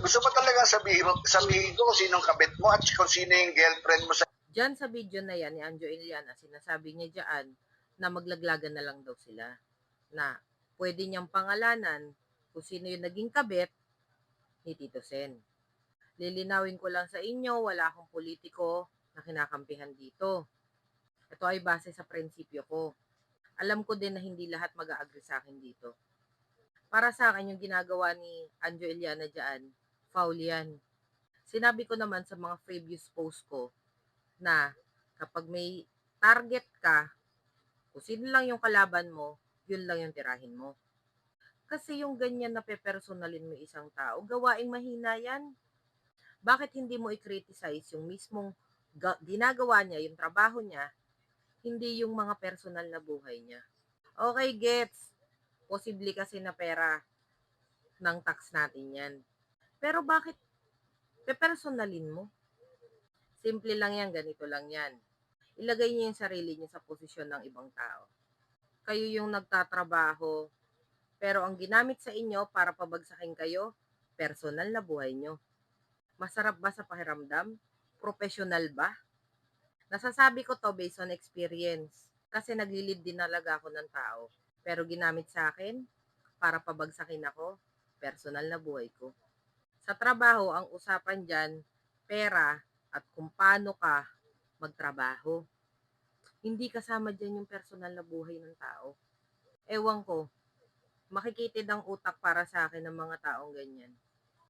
Gusto mo talaga sabihin ko kung sinong kabit mo at kung sino yung girlfriend mo sa Diyan sa video na yan ni Anjo Iliana, sinasabi niya diyan na maglaglagan na lang daw sila. Na pwede niyang pangalanan kung sino yung naging kabit ni Tito Sen. Lilinawin ko lang sa inyo, wala akong politiko na kinakampihan dito. Ito ay base sa prinsipyo ko. Alam ko din na hindi lahat mag-agree sa akin dito. Para sa akin, yung ginagawa ni Anjo Iliana dyan, foul yan. Sinabi ko naman sa mga previous post ko na kapag may target ka, kung sino lang yung kalaban mo, yun lang yung tirahin mo. Kasi yung ganyan na pepersonalin mo isang tao, gawaing mahina yan. Bakit hindi mo i-criticize yung mismong ginagawa niya, yung trabaho niya, hindi yung mga personal na buhay niya? Okay, gets. Posible kasi na pera ng tax natin yan. Pero bakit pepersonalin mo? Simple lang yan, ganito lang yan. Ilagay niyo yung sarili niyo sa posisyon ng ibang tao. Kayo yung nagtatrabaho, pero ang ginamit sa inyo para pabagsakin kayo, personal na buhay nyo. Masarap ba sa pakiramdam? Professional ba? Nasasabi ko to based on experience. Kasi naglilid din talaga ako ng tao. Pero ginamit sa akin, para pabagsakin ako, personal na buhay ko. Sa trabaho, ang usapan dyan, pera at kung paano ka magtrabaho. Hindi kasama dyan yung personal na buhay ng tao. Ewan ko, makikitid ang utak para sa akin ng mga taong ganyan.